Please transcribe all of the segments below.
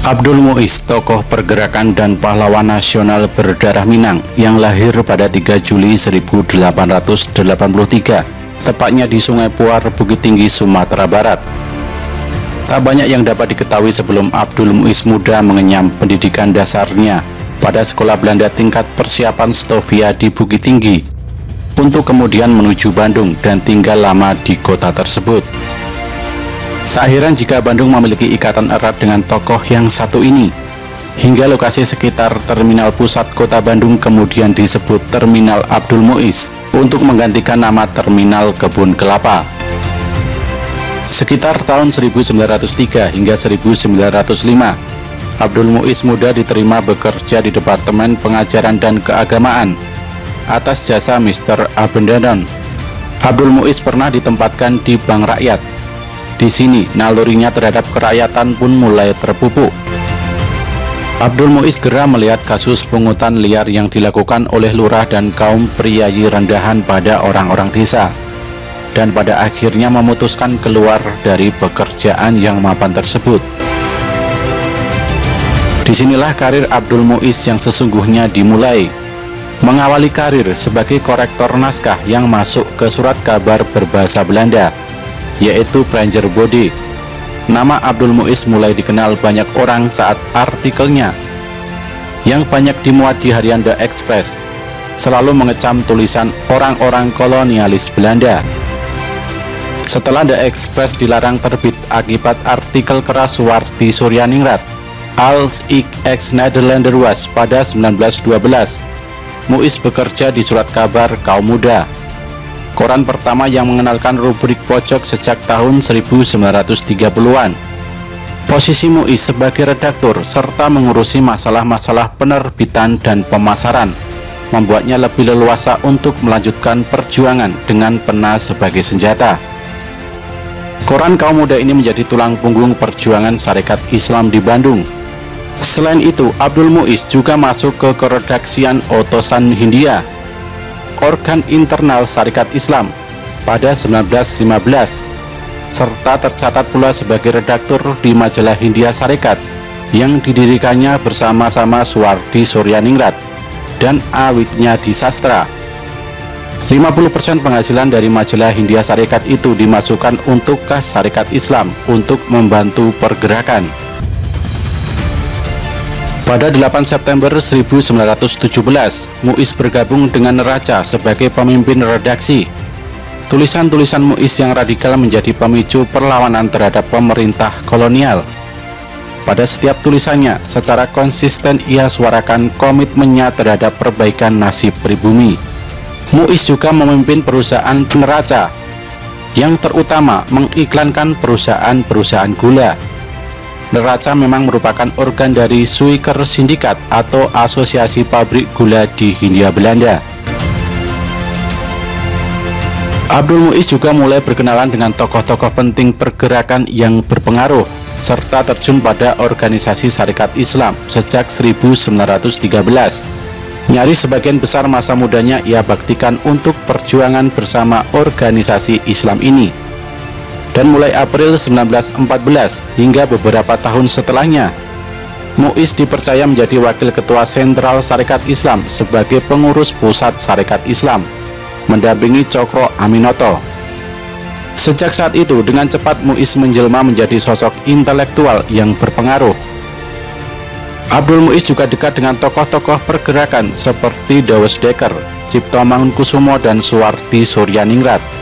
Abdul Muiz, tokoh pergerakan dan pahlawan nasional berdarah Minang yang lahir pada 3 Juli 1883, tepatnya di Sungai Puar, Bukit Tinggi, Sumatera Barat. Tak banyak yang dapat diketahui sebelum Abdul Muiz muda mengenyam pendidikan dasarnya pada sekolah Belanda tingkat persiapan Stovia di Bukit Tinggi, untuk kemudian menuju Bandung dan tinggal lama di kota tersebut. Tak heran jika Bandung memiliki ikatan erat dengan tokoh yang satu ini, hingga lokasi sekitar Terminal Pusat Kota Bandung kemudian disebut Terminal Abdul Muiz untuk menggantikan nama Terminal Kebun Kelapa. Sekitar tahun 1903 hingga 1905, Abdul Muiz muda diterima bekerja di Departemen Pengajaran dan Keagamaan atas jasa Mr. Abendanon. Abdul Muiz pernah ditempatkan di Bank Rakyat. Di sini, nalurinya terhadap kerakyatan pun mulai terpupuk. Abdul Muiz segera melihat kasus pungutan liar yang dilakukan oleh lurah dan kaum priayi rendahan pada orang-orang desa, dan pada akhirnya memutuskan keluar dari pekerjaan yang mapan tersebut. Disinilah karir Abdul Muiz yang sesungguhnya dimulai, mengawali karir sebagai korektor naskah yang masuk ke surat kabar berbahasa Belanda, yaitu Pranger Bode. Nama Abdul Muiz mulai dikenal banyak orang saat artikelnya yang banyak dimuat di harian The Express selalu mengecam tulisan orang-orang kolonialis Belanda. Setelah The Express dilarang terbit akibat artikel keras Warti Suryaningrat, Als ik ex Nederlander was pada 1912, Muiz bekerja di surat kabar kaum muda, koran pertama yang mengenalkan rubrik pojok sejak tahun 1930-an. Posisi Muiz sebagai redaktur serta mengurusi masalah-masalah penerbitan dan pemasaran membuatnya lebih leluasa untuk melanjutkan perjuangan dengan pena sebagai senjata. Koran kaum muda ini menjadi tulang punggung perjuangan Sarekat Islam di Bandung. Selain itu, Abdul Muiz juga masuk ke keredaksian Otosan Hindia, organ internal Sarekat Islam, pada 1915, serta tercatat pula sebagai redaktur di majalah Hindia Sarekat yang didirikannya bersama-sama Suwardi Suryaningrat dan Awitnyadi Sastra. 50% penghasilan dari majalah Hindia Sarekat itu dimasukkan untuk kas Sarekat Islam untuk membantu pergerakan. Pada 8 September 1917, Muiz bergabung dengan Neraca sebagai pemimpin redaksi. Tulisan-tulisan Muiz yang radikal menjadi pemicu perlawanan terhadap pemerintah kolonial. Pada setiap tulisannya, secara konsisten ia suarakan komitmennya terhadap perbaikan nasib pribumi. Muiz juga memimpin perusahaan Neraca, yang terutama mengiklankan perusahaan-perusahaan gula. Neraca memang merupakan organ dari Suiker Sindikat atau Asosiasi Pabrik Gula di Hindia Belanda. Abdul Muiz juga mulai berkenalan dengan tokoh-tokoh penting pergerakan yang berpengaruh, serta terjun pada organisasi Sarekat Islam sejak 1913. Nyaris sebagian besar masa mudanya ia baktikan untuk perjuangan bersama organisasi Islam ini. Dan mulai April 1914 hingga beberapa tahun setelahnya, Muiz dipercaya menjadi wakil ketua sentral Sarekat Islam sebagai pengurus pusat Sarekat Islam, mendampingi Cokro Aminoto. Sejak saat itu, dengan cepat Muiz menjelma menjadi sosok intelektual yang berpengaruh. Abdul Muiz juga dekat dengan tokoh-tokoh pergerakan seperti Dawes Dekker, Cipto Mangunkusumo, dan Suwardi Suryaningrat.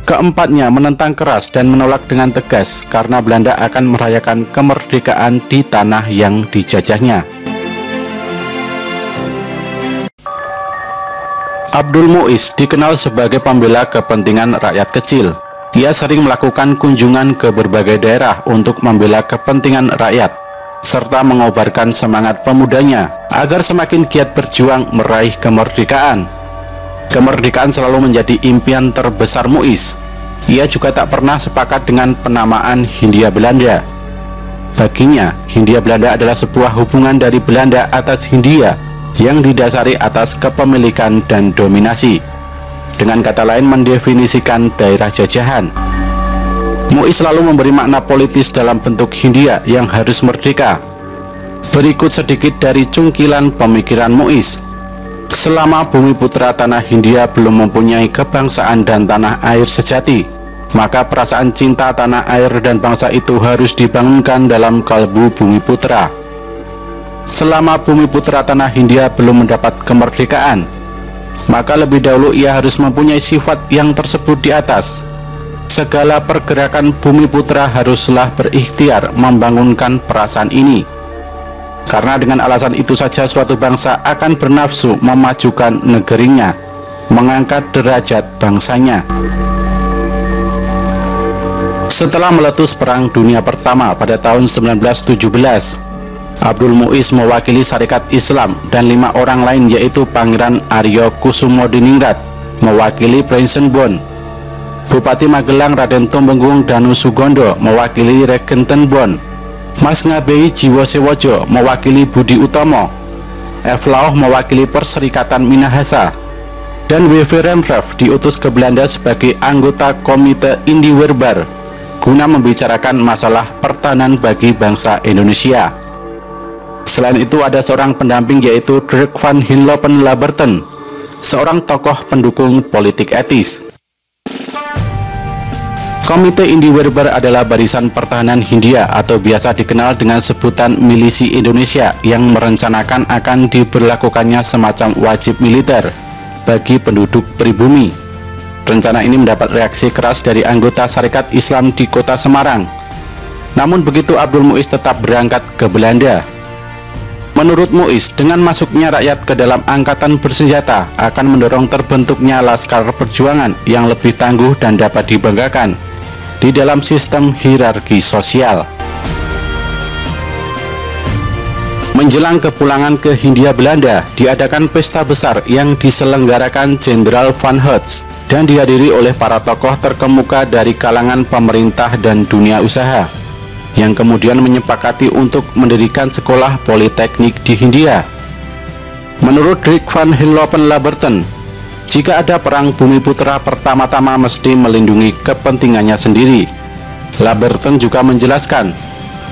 Keempatnya menentang keras dan menolak dengan tegas karena Belanda akan merayakan kemerdekaan di tanah yang dijajahnya. Abdul Muiz dikenal sebagai pembela kepentingan rakyat kecil. Ia sering melakukan kunjungan ke berbagai daerah untuk membela kepentingan rakyat, serta mengobarkan semangat pemudanya agar semakin giat berjuang meraih kemerdekaan. Kemerdekaan selalu menjadi impian terbesar Muiz. Ia juga tak pernah sepakat dengan penamaan Hindia Belanda. Baginya, Hindia Belanda adalah sebuah hubungan dari Belanda atas Hindia yang didasari atas kepemilikan dan dominasi. Dengan kata lain, mendefinisikan daerah jajahan. Muiz selalu memberi makna politis dalam bentuk Hindia yang harus merdeka. Berikut sedikit dari cungkilan pemikiran Muiz. Selama bumi putra tanah Hindia belum mempunyai kebangsaan dan tanah air sejati, maka perasaan cinta tanah air dan bangsa itu harus dibangunkan dalam kalbu bumi putra. Selama bumi putra tanah Hindia belum mendapat kemerdekaan, maka lebih dahulu ia harus mempunyai sifat yang tersebut di atas. Segala pergerakan bumi putra haruslah berikhtiar membangunkan perasaan ini, karena dengan alasan itu saja suatu bangsa akan bernafsu memajukan negerinya, mengangkat derajat bangsanya. Setelah meletus Perang Dunia Pertama pada tahun 1917, Abdul Muiz mewakili Sarekat Islam dan 5 orang lain, yaitu Pangeran Aryo Kusumodiningrat mewakili Prinsenbon, Bupati Magelang Raden Tumenggung Danu Sugondo mewakili Regentenbon, Mas Ngabei Jiwo Sewojo mewakili Budi Utomo, F. Lauh mewakili Perserikatan Minahasa, dan W. V. Remfrev diutus ke Belanda sebagai anggota Komite Indiwerbar guna membicarakan masalah pertahanan bagi bangsa Indonesia. Selain itu ada seorang pendamping, yaitu Dirk van Hinlopen-Laberten, seorang tokoh pendukung politik etis. Komite Indiwerbar adalah barisan pertahanan Hindia atau biasa dikenal dengan sebutan milisi Indonesia yang merencanakan akan diberlakukannya semacam wajib militer bagi penduduk pribumi. Rencana ini mendapat reaksi keras dari anggota Sarekat Islam di kota Semarang. Namun begitu Abdul Muiz tetap berangkat ke Belanda. Menurut Muiz, dengan masuknya rakyat ke dalam angkatan bersenjata akan mendorong terbentuknya laskar perjuangan yang lebih tangguh dan dapat dibanggakan di dalam sistem hierarki sosial. Menjelang kepulangan ke Hindia Belanda, diadakan pesta besar yang diselenggarakan Jenderal Van Hertz dan dihadiri oleh para tokoh terkemuka dari kalangan pemerintah dan dunia usaha, yang kemudian menyepakati untuk mendirikan sekolah politeknik di Hindia. Menurut Dirk van Hinlopen-Laberten, jika ada perang bumi putra, pertama-tama mesti melindungi kepentingannya sendiri. Laberten juga menjelaskan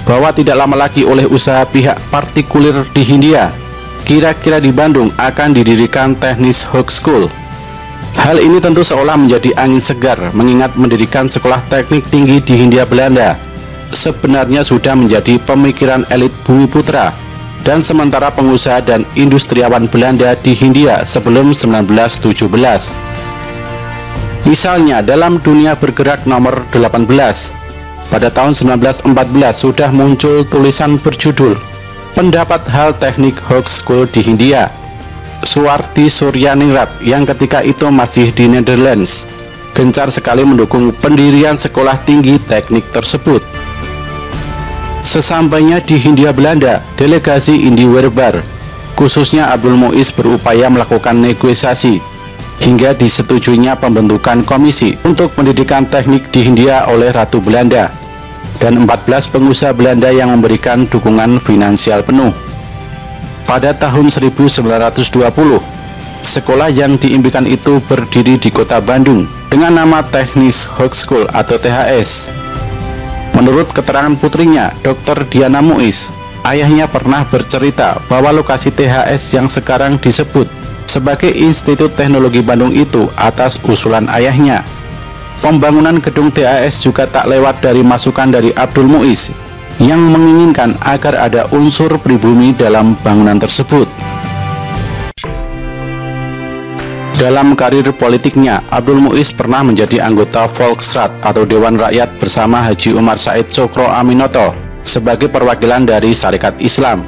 bahwa tidak lama lagi oleh usaha pihak partikulir di Hindia, kira-kira di Bandung akan didirikan Technische Hogeschool. Hal ini tentu seolah menjadi angin segar, mengingat mendirikan sekolah teknik tinggi di Hindia Belanda sebenarnya sudah menjadi pemikiran elit bumi putra dan sementara pengusaha dan industriawan Belanda di Hindia sebelum 1917. Misalnya dalam Dunia Bergerak nomor 18, pada tahun 1914 sudah muncul tulisan berjudul Pendapat Hal Teknik Hogeschool di Hindia. Suwarti Suryaningrat yang ketika itu masih di Netherlands gencar sekali mendukung pendirian sekolah tinggi teknik tersebut. Sesampainya di Hindia Belanda, delegasi Indiwerbar, khususnya Abdul Muiz, berupaya melakukan negosiasi hingga disetujuinya pembentukan komisi untuk pendidikan teknik di Hindia oleh Ratu Belanda dan 14 pengusaha Belanda yang memberikan dukungan finansial penuh. Pada tahun 1920, sekolah yang diimpikan itu berdiri di kota Bandung dengan nama Technische Hogeschool atau THS. Menurut keterangan putrinya, Dr. Diana Muiz, ayahnya pernah bercerita bahwa lokasi THS yang sekarang disebut sebagai Institut Teknologi Bandung itu atas usulan ayahnya. Pembangunan gedung THS juga tak lewat dari masukan dari Abdul Muiz yang menginginkan agar ada unsur pribumi dalam bangunan tersebut. Dalam karir politiknya, Abdul Muiz pernah menjadi anggota Volksrat atau Dewan Rakyat bersama Haji Umar Said Cokro Aminoto sebagai perwakilan dari Sarekat Islam.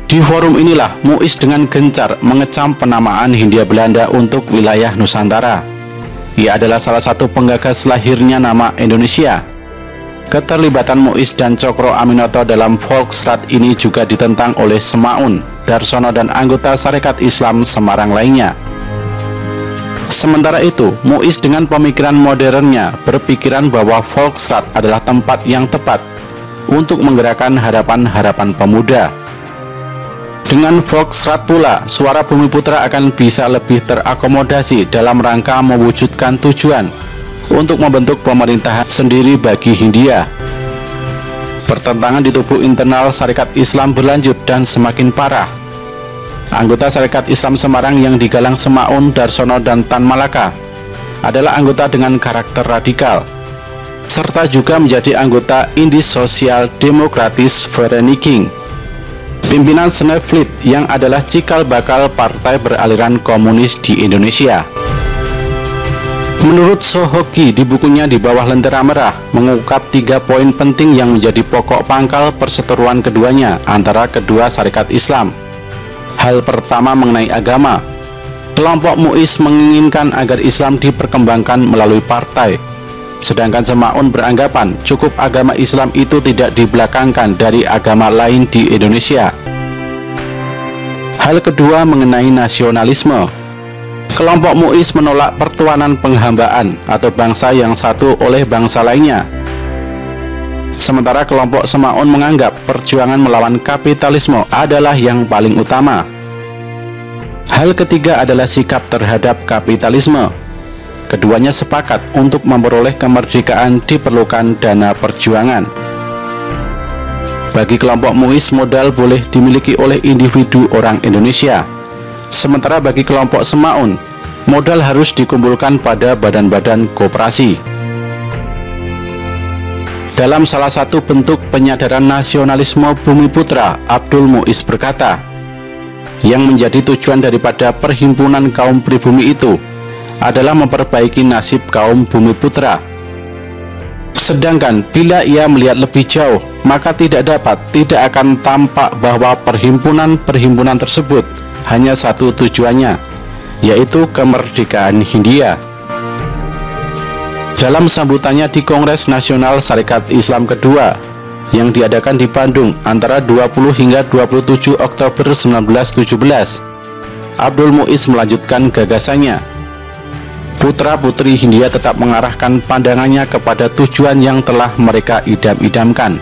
Di forum inilah Muiz dengan gencar mengecam penamaan Hindia Belanda untuk wilayah Nusantara. Ia adalah salah satu penggagas lahirnya nama Indonesia. Keterlibatan Muiz dan Cokro Aminoto dalam Volksrat ini juga ditentang oleh Semaun, Darsono dan anggota Sarekat Islam Semarang lainnya. Sementara itu, Muiz dengan pemikiran modernnya berpikiran bahwa Volksrat adalah tempat yang tepat untuk menggerakkan harapan-harapan pemuda. Dengan Volksrat pula, suara bumi putra akan bisa lebih terakomodasi dalam rangka mewujudkan tujuan untuk membentuk pemerintahan sendiri bagi Hindia. Pertentangan di tubuh internal Sarekat Islam berlanjut dan semakin parah. Anggota Sarekat Islam Semarang yang digalang Semaun, Darsono, dan Tan Malaka adalah anggota dengan karakter radikal, serta juga menjadi anggota Indis Sosial Demokratis Vereniging, pimpinan Sneflit yang adalah cikal bakal partai beraliran komunis di Indonesia. Menurut Sohoki di bukunya Di Bawah Lentera Merah, mengungkap 3 poin penting yang menjadi pokok pangkal perseteruan keduanya antara kedua Sarekat Islam. Hal pertama mengenai agama. Kelompok Mu'izz menginginkan agar Islam diperkembangkan melalui partai, sedangkan Semaun beranggapan cukup agama Islam itu tidak dibelakangkan dari agama lain di Indonesia. Hal kedua mengenai nasionalisme. Kelompok Mu'izz menolak pertuanan penghambaan atau bangsa yang satu oleh bangsa lainnya. Sementara kelompok Semaun menganggap perjuangan melawan kapitalisme adalah yang paling utama. Hal ketiga adalah sikap terhadap kapitalisme. Keduanya sepakat untuk memperoleh kemerdekaan diperlukan dana perjuangan. Bagi kelompok Mu'izz, modal boleh dimiliki oleh individu orang Indonesia. Sementara bagi kelompok Semaun, modal harus dikumpulkan pada badan-badan koperasi. Dalam salah satu bentuk penyadaran nasionalisme Bumiputra, Abdul Mu'izz berkata, yang menjadi tujuan daripada perhimpunan kaum pribumi itu adalah memperbaiki nasib kaum Bumiputra. Sedangkan bila ia melihat lebih jauh, maka tidak akan tampak bahwa perhimpunan-perhimpunan tersebut hanya satu tujuannya, yaitu kemerdekaan Hindia. Dalam sambutannya di Kongres Nasional Sarekat Islam kedua yang diadakan di Bandung antara 20 hingga 27 Oktober 1917, Abdul Mu'izz melanjutkan gagasannya. Putra-putri Hindia tetap mengarahkan pandangannya kepada tujuan yang telah mereka idam-idamkan,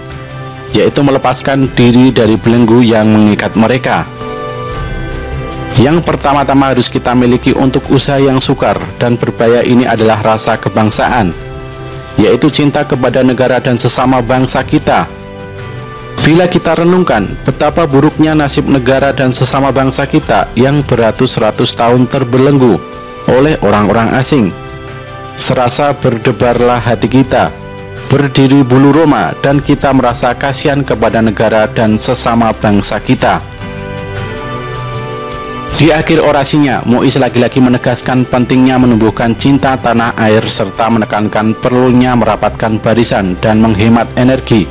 yaitu melepaskan diri dari belenggu yang mengikat mereka. Yang pertama-tama harus kita miliki untuk usaha yang sukar dan berbahaya ini adalah rasa kebangsaan, yaitu cinta kepada negara dan sesama bangsa kita. Bila kita renungkan betapa buruknya nasib negara dan sesama bangsa kita yang beratus-ratus tahun terbelenggu oleh orang-orang asing, serasa berdebarlah hati kita, berdiri bulu roma, dan kita merasa kasihan kepada negara dan sesama bangsa kita. Di akhir orasinya, Mu'izz lagi-lagi menegaskan pentingnya menumbuhkan cinta tanah air serta menekankan perlunya merapatkan barisan dan menghemat energi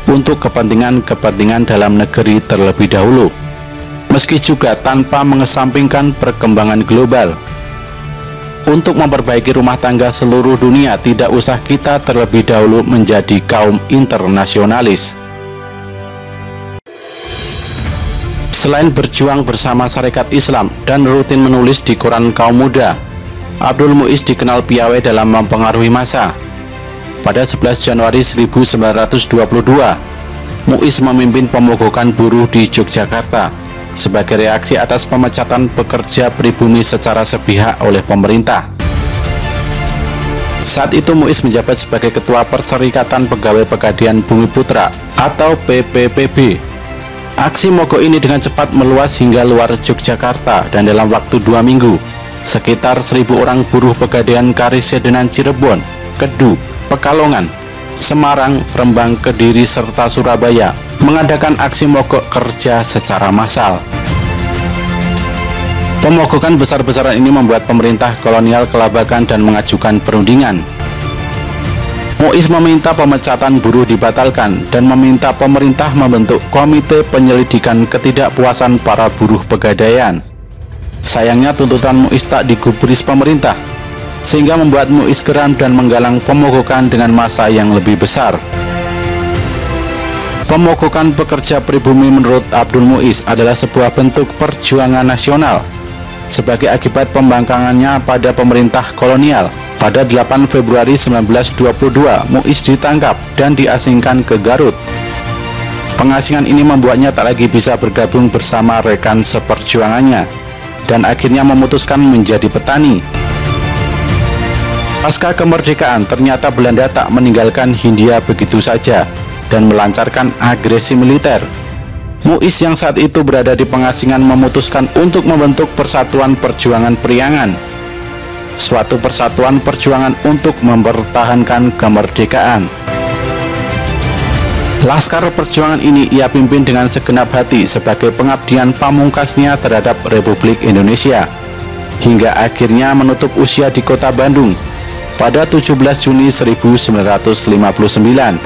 untuk kepentingan-kepentingan dalam negeri terlebih dahulu, meski juga tanpa mengesampingkan perkembangan global. Untuk memperbaiki rumah tangga seluruh dunia, tidak usah kita terlebih dahulu menjadi kaum internasionalis. Selain berjuang bersama Sarekat Islam dan rutin menulis di koran kaum muda, Abdul Mu'izz dikenal piawai dalam mempengaruhi massa. Pada 11 Januari 1922, Mu'izz memimpin pemogokan buruh di Yogyakarta sebagai reaksi atas pemecatan pekerja pribumi secara sepihak oleh pemerintah. Saat itu Mu'izz menjabat sebagai Ketua Perserikatan Pegawai Pegadaian Bumiputra atau PPPB. Aksi mogok ini dengan cepat meluas hingga luar Yogyakarta, dan dalam waktu 2 minggu, sekitar 1.000 orang buruh Pegadaian Karesidenan Cirebon, Kedu, Pekalongan, Semarang, Rembang, Kediri, serta Surabaya mengadakan aksi mogok kerja secara massal. Pemogokan besar-besaran ini membuat pemerintah kolonial kelabakan dan mengajukan perundingan. Mu'izz meminta pemecatan buruh dibatalkan dan meminta pemerintah membentuk komite penyelidikan ketidakpuasan para buruh Pegadaian. Sayangnya tuntutan Mu'izz tak digubris pemerintah, sehingga membuat Mu'izz geram dan menggalang pemogokan dengan massa yang lebih besar. Pemogokan pekerja pribumi menurut Abdul Mu'izz adalah sebuah bentuk perjuangan nasional sebagai akibat pembangkangannya pada pemerintah kolonial. Pada 8 Februari 1922, Mu'izz ditangkap dan diasingkan ke Garut. Pengasingan ini membuatnya tak lagi bisa bergabung bersama rekan seperjuangannya dan akhirnya memutuskan menjadi petani. Pasca kemerdekaan, ternyata Belanda tak meninggalkan Hindia begitu saja dan melancarkan agresi militer. Muiz yang saat itu berada di pengasingan memutuskan untuk membentuk Persatuan Perjuangan Priangan, suatu persatuan perjuangan untuk mempertahankan kemerdekaan. Laskar perjuangan ini ia pimpin dengan segenap hati sebagai pengabdian pamungkasnya terhadap Republik Indonesia, hingga akhirnya menutup usia di kota Bandung pada 17 Juni 1959.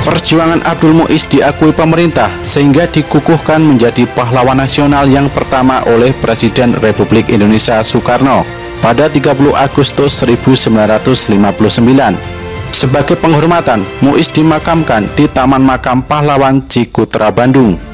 Perjuangan Abdul Muiz diakui pemerintah sehingga dikukuhkan menjadi pahlawan nasional yang pertama oleh Presiden Republik Indonesia Soekarno pada 30 Agustus 1959. Sebagai penghormatan, Muiz dimakamkan di Taman Makam Pahlawan Cikutra, Bandung.